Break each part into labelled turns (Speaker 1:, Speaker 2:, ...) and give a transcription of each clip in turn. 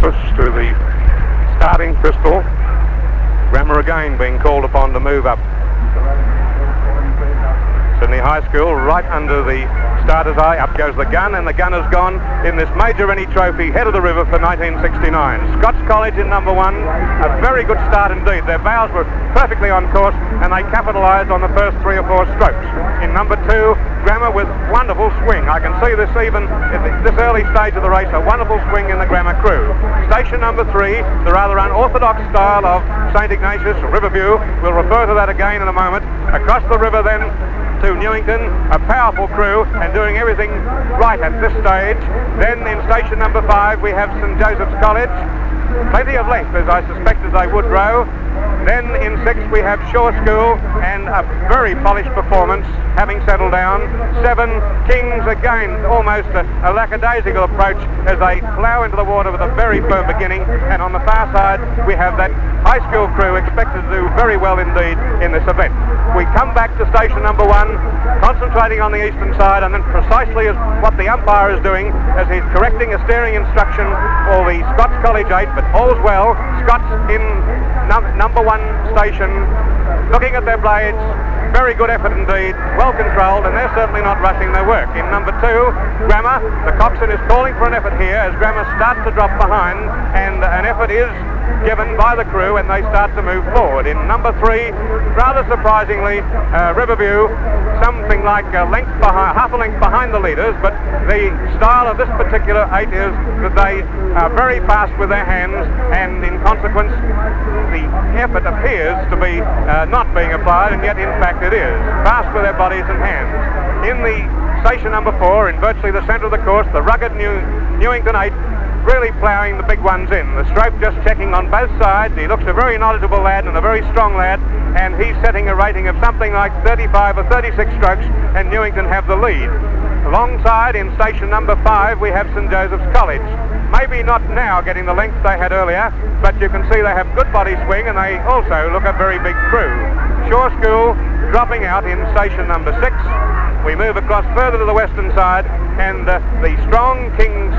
Speaker 1: preface to the starting pistol. Grammar again being called upon to move up. Sydney High School right under the starter's eye. Up goes the gun, and the gun has gone in this major Rennie Trophy, head of the river for 1969. Scots College in number 1, a very good start indeed. Their bows were perfectly on course, and they capitalised on the first 3 or 4 strokes. In number 2, Grammar with wonderful swing. I can see this even at this early stage of the race, a wonderful swing in the Grammar crew. Station number 3, the rather unorthodox style of St Ignatius, Riverview. We'll refer to that again in a moment. Across the river then to Newington, a powerful crew and doing everything right at this stage. Then in station number 5 we have St Joseph's College. Plenty of length, as I suspected they would row. Then in 6 we have Shore School, and a very polished performance having settled down. 7 Kings, again almost a lackadaisical approach as they plough into the water with a very firm beginning. And on the far side we have that high school crew expected to do very well indeed in this event. We come back to station number 1, concentrating on the eastern side, and then precisely as what the umpire is doing as he's correcting a steering instruction for the Scots College 8, but all's well. Scots in number 1 station, looking at their blades, very good effort indeed, well controlled, and they're certainly not rushing their work. In number 2, Grammar, the coxswain is calling for an effort here as Grammar starts to drop behind, and an effort is given by the crew and they start to move forward. In number 3, rather surprisingly, Riverview, something like half a length behind the leaders, but the style of this particular 8 is that they are very fast with their hands, and in consequence the effort appears to be not being applied, and yet in fact it is. Fast with their bodies and hands. In the station number 4, in virtually the centre of the course, the rugged Newington 8 really ploughing the big ones in. The stroke just checking on both sides. He looks a very knowledgeable lad and a very strong lad, and he's setting a rating of something like 35 or 36 strokes, and Newington have the lead. Alongside in station number 5 we have St Joseph's College. Maybe not now getting the length they had earlier, but you can see they have good body swing, and they also look a very big crew. Shore School dropping out in station number 6. We move across further to the western side, and the strong King's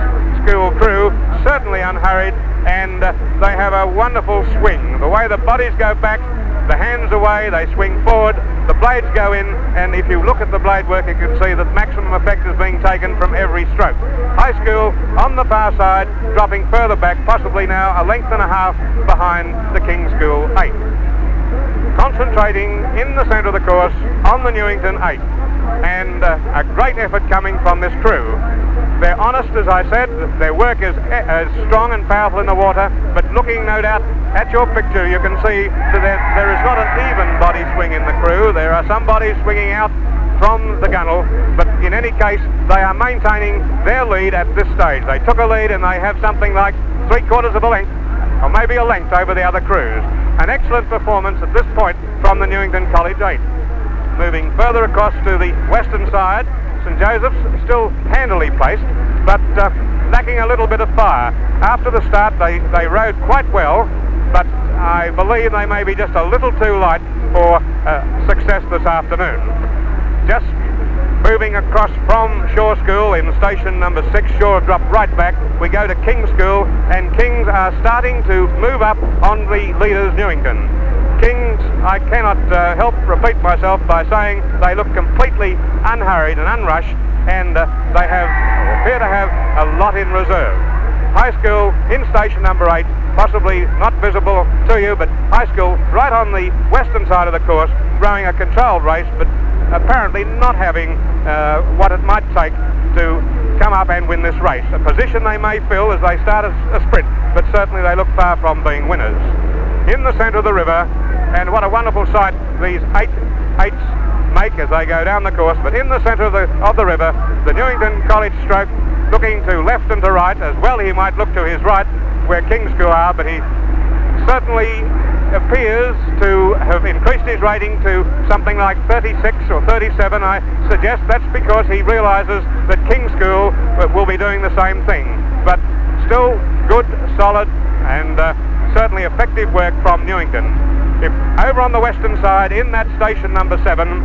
Speaker 1: School crew certainly unhurried, and they have a wonderful swing. The way the bodies go back, the hands away, they swing forward, the blades go in, and if you look at the blade work you can see that maximum effect is being taken from every stroke. High School on the far side, dropping further back, possibly now a length and a half behind the King's School 8. Concentrating in the centre of the course on the Newington 8, and a great effort coming from this crew. They're honest, as I said, their work is strong and powerful in the water, but looking no doubt at your picture you can see that there is not an even body swing in the crew. There are some bodies swinging out from the gunnel, but in any case they are maintaining their lead at this stage. They took a lead and they have something like 3/4 of a length, or maybe a length over the other crews. An excellent performance at this point from the Newington College 8. Moving further across to the western side, St Joseph's still handily placed, but lacking a little bit of fire. After the start they rode quite well, but I believe they may be just a little too light for success this afternoon. Just moving across from Shore School in station number 6, Shore drop right back. We go to King's School, and Kings are starting to move up on the leaders Newington. Kings, I cannot help repeat myself by saying they look completely unhurried and unrushed, and they appear to have a lot in reserve. High School in station number 8, possibly not visible to you, but High School right on the western side of the course, rowing a controlled race, but apparently not having what it might take to come up and win this race. A position they may fill as they start a sprint, but certainly they look far from being winners. In the centre of the river, and what a wonderful sight these 8s make as they go down the course, but in the centre of the river, the Newington College stroke looking to left and to right, as well he might look to his right where King's School are, but he certainly appears to have increased his rating to something like 36 or 37. I suggest that's because he realises that King's School will be doing the same thing, but still good, solid, and certainly effective work from Newington. If over on the western side in that station number 7,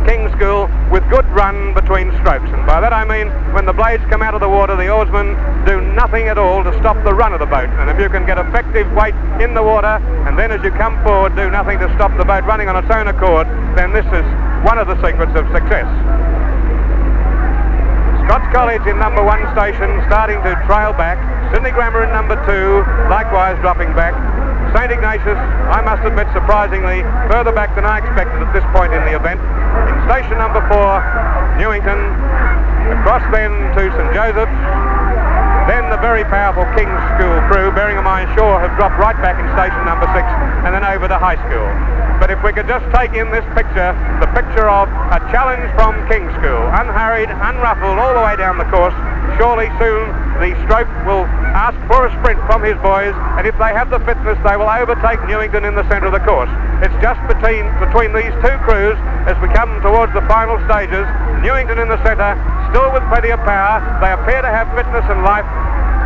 Speaker 1: King's School with good run between strokes. And by that I mean when the blades come out of the water, the oarsmen do nothing at all to stop the run of the boat. And if you can get effective weight in the water, and then as you come forward do nothing to stop the boat running on its own accord, then this is one of the secrets of success. Scots College in number 1 station starting to trail back. Sydney Grammar in number 2 likewise dropping back. St Ignatius, I must admit surprisingly, further back than I expected at this point in the event. In station number 4, Newington, across then to St Joseph's, then the very powerful King's School crew, bearing in mind Shaw have dropped right back in station number 6, and then over to High School. But if we could just take in this picture, the picture of a challenge from King's School, unhurried, unruffled all the way down the course, surely soon the stroke will ask for a sprint from his boys, and if they have the fitness they will overtake Newington in the centre of the course. It's just between these two crews as we come towards the final stages. Newington in the centre, still with plenty of power. They appear to have fitness and life.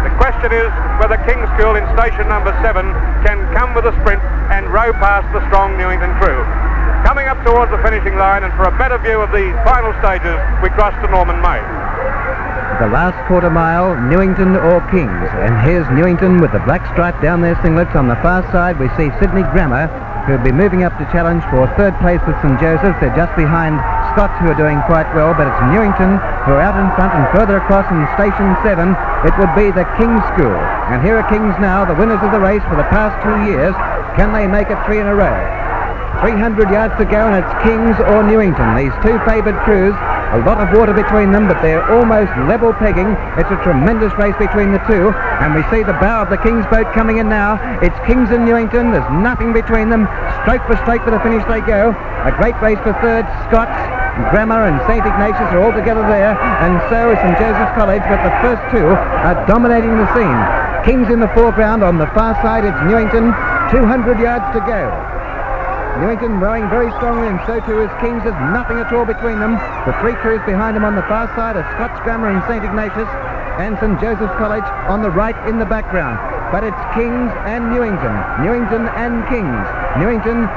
Speaker 1: The question is whether King's School in station number 7 can come with a sprint and row past the strong Newington crew. Coming up towards the finishing line, and for a better view of the final stages, we cross to Norman May.
Speaker 2: The last quarter mile, Newington or Kings. And here's Newington with the black stripe down their singlets. On the far side we see Sydney Grammar, who'll be moving up to challenge for 3rd place with St Joseph's. They're just behind Scots, who are doing quite well, but it's Newington who are out in front, and further across in station 7 it would be the King's School. And here are Kings now, the winners of the race for the past 2 years. Can they make it 3 in a row? 300 yards to go, and it's Kings or Newington. These two favoured crews, a lot of water between them, but they're almost level pegging. It's a tremendous race between the two, and we see the bow of the King's boat coming in now. It's Kings and Newington. There's nothing between them. Stroke for stroke to the finish they go. A great race for 3rd. Scots, Grammar and St Ignatius are all together there, and so is St Joseph's College, but the first two are dominating the scene. Kings in the foreground. On the far side it's Newington. 200 yards to go. Newington rowing very strongly, and so too is Kings. There's nothing at all between them. The 3 crews behind them on the far side are Scots, Grammar and St Ignatius, and St Joseph's College on the right in the background. But it's Kings and Newington. Newington and Kings. Newington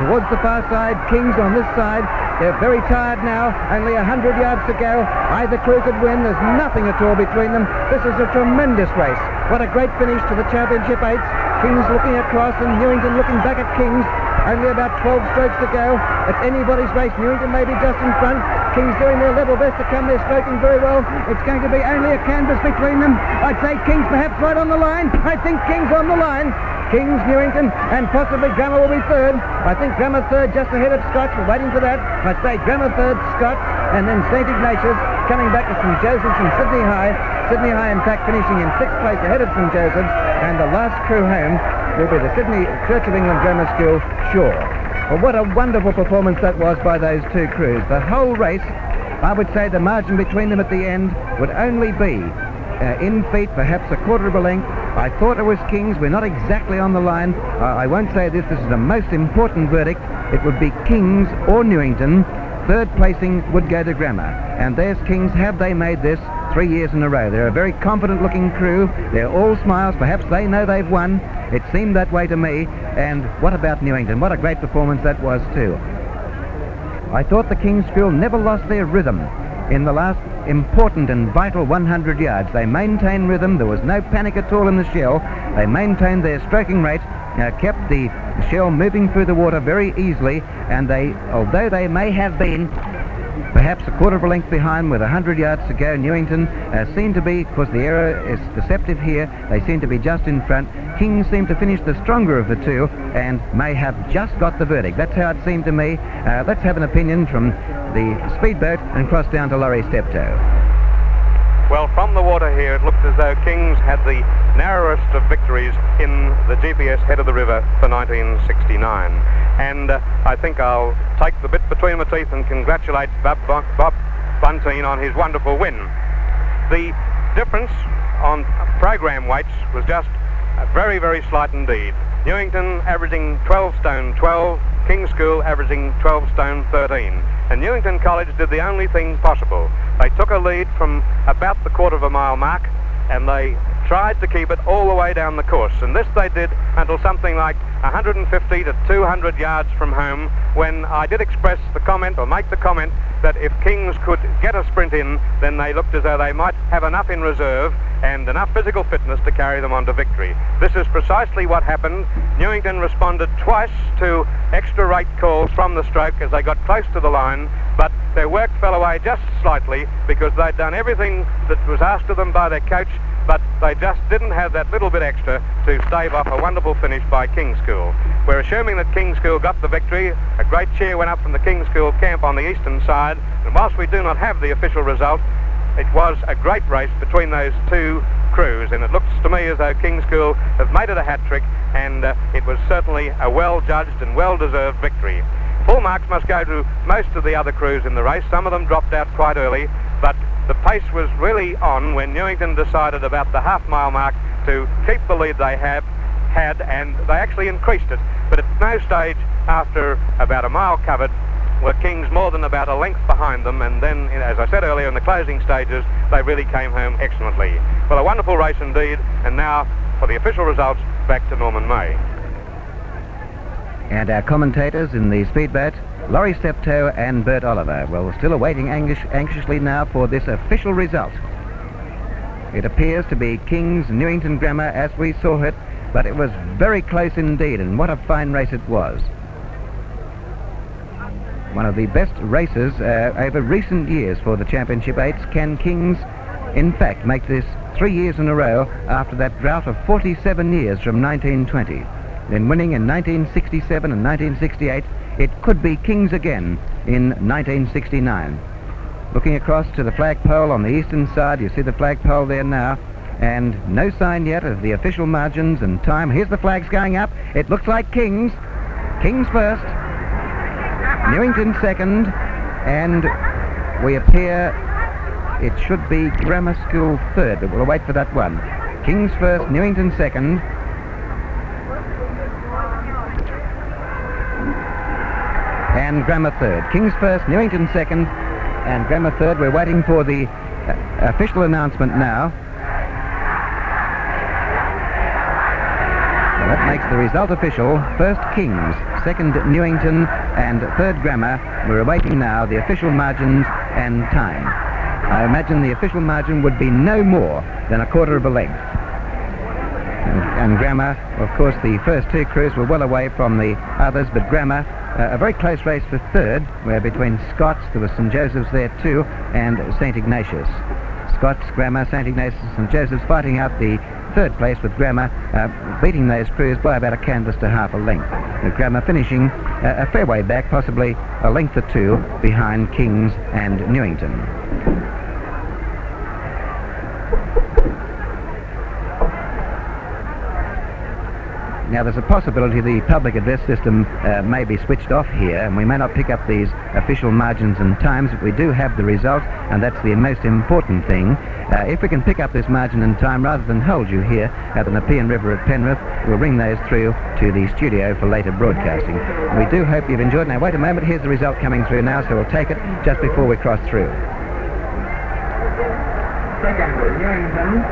Speaker 2: towards the far side, Kings on this side. They're very tired now, only 100 yards to go. Either crew could win. There's nothing at all between them. This is a tremendous race. What a great finish to the Championship 8s. Kings looking across and Newington looking back at Kings. Only about 12 strokes to go. It's anybody's race. Newington may be just in front. Kings doing their level best to come. They're stroking very well. It's going to be only a canvas between them. I'd say Kings perhaps right on the line. I think Kings on the line. Kings, Newington, and possibly Grammar will be 3rd. I think Grammar 3rd just ahead of Scots. We're waiting for that. I'd say Grammar 3rd, Scots, and then St Ignatius coming back to St Joseph's and Sydney High. Sydney High in fact finishing in 6th place ahead of St Joseph's, and the last crew home will be the Sydney Church of England Grammar School, Shaw. Well, what a wonderful performance that was by those two crews. The whole race, I would say the margin between them at the end would only be in feet, perhaps a quarter of a length. I thought it was Kings. We're not exactly on the line. I won't say this is the most important verdict. It would be Kings or Newington. 3rd placing would go to Grammar. And there's Kings. Have they made this 3 years in a row? They're a very confident looking crew. They're all smiles. Perhaps they know they've won. It seemed that way to me. And what about Newington? What a great performance that was too. I thought the King's School never lost their rhythm in the last important and vital 100 yards. They maintained rhythm. There was no panic at all in the shell. They maintained their stroking rate, kept the shell moving through the water very easily, and they, although they may have been perhaps a quarter of a length behind with 100 yards to go, Newington seemed to be, because the error is deceptive here, they seem to be just in front. Kings seem to finish the stronger of the two and may have just got the verdict. That's how it seemed to me. Let's have an opinion from the speedboat and cross down to Laurie Steptoe.
Speaker 1: Well, from the water here, it looked as though Kings had the narrowest of victories in the GPS head of the river for 1969. And I think I'll take the bit between my teeth and congratulate Bob Bunteen on his wonderful win. The difference on program weights was just very, very slight indeed. Newington averaging 12 stone 12, King's School averaging 12 stone 13. And Newington College did the only thing possible. They took a lead from about the quarter of a mile mark, and they tried to keep it all the way down the course, and this they did until something like 150 to 200 yards from home, when I did express the comment, or make the comment, that if Kings could get a sprint in, then they looked as though they might have enough in reserve and enough physical fitness to carry them on to victory. This is precisely what happened. Newington responded twice to extra rate calls from the stroke as they got close to the line, but their work fell away just slightly because they'd done everything that was asked of them by their coach, but they just didn't have that little bit extra to stave off a wonderful finish by King's School. We're assuming that King's School got the victory. A great cheer went up from the King's School camp on the eastern side, and whilst we do not have the official result, it was a great race between those two crews, and it looks to me as though King's School have made it a hat-trick, and it was certainly a well-judged and well-deserved victory. Full marks must go to most of the other crews in the race. Some of them dropped out quite early, but the pace was really on when Newington decided about the half-mile mark to keep the lead they had, and they actually increased it. But at no stage after about a mile covered were Kings more than about a length behind them, and then, as I said earlier, in the closing stages, they really came home excellently. Well, a wonderful race indeed, and now for the official results, back to Norman May.
Speaker 2: And our commentators in the speedboat, Laurie Steptoe and Bert Oliver. Well, we're still awaiting anxiously now for this official result. It appears to be King's Newington Grammar as we saw it, but it was very close indeed, and what a fine race it was. One of the best races over recent years for the Championship 8s. Can Kings, in fact, make this 3 years in a row after that drought of 47 years from 1920? Then winning in 1967 and 1968, it could be Kings again in 1969. Looking across to the flagpole on the eastern side, you see the flagpole there now, and no sign yet of the official margins and time. Here's the flags going up. It looks like Kings. Kings first, Newington second, and we appear it should be Grammar School third, but we'll wait for that one. Kings first, Newington second, and Grammar third. Kings first, Newington second, and Grammar third. We're waiting for the official announcement now. Well, that makes the result official. First Kings, second Newington, and third Grammar. We're awaiting now the official margins and time. I imagine the official margin would be no more than a quarter of a length. And Grammar, of course, the first two crews were well away from the others, but Grammar, a very close race for third, where between Scots, there was St Joseph's there too, and St Ignatius. Scots, Grammar, St Ignatius, St Joseph's fighting out the third place, with Grammar beating those crews by about a canvas to half a length. With Grammar finishing a fair way back, possibly a length or two behind Kings and Newington. Now, there's a possibility the public address system may be switched off here, and we may not pick up these official margins and times, but we do have the result, and that's the most important thing. If we can pick up this margin and time rather than hold you here at the Nepean River at Penrith, we'll bring those through to the studio for later broadcasting. We do hope you've enjoyed. Now, wait a moment. Here's the result coming through now, so we'll take it just before we cross through. Second, Newington.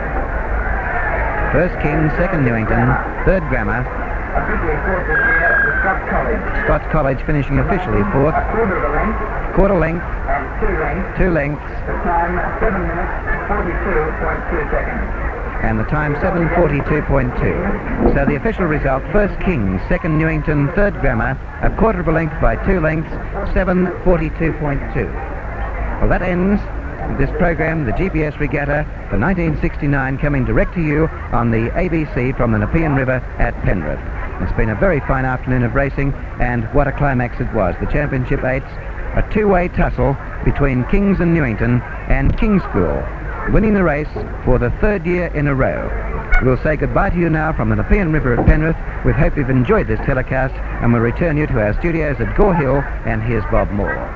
Speaker 2: First King, second Newington, third Grammar.
Speaker 3: Scots College.
Speaker 2: Scots College finishing officially fourth.
Speaker 3: A quarter of a length.
Speaker 2: Quarter length.
Speaker 3: And 2 lengths.
Speaker 2: 2 lengths.
Speaker 3: The time 7 minutes 42.2 seconds.
Speaker 2: And the time 7:42.2. So the official result: first King, second Newington, third Grammar, a quarter of a length by 2 lengths, 7:42.2. Well, that ends this program, the GPS Regatta for 1969, coming direct to you on the ABC from the Nepean River at Penrith. It's been a very fine afternoon of racing, and what a climax it was. The Championship 8s, a two-way tussle between Kings and Newington, and King's School winning the race for the third year in a row. We'll say goodbye to you now from the Nepean River at Penrith. We hope you've enjoyed this telecast, and we'll return you to our studios at Gore Hill, and here's Bob Moore.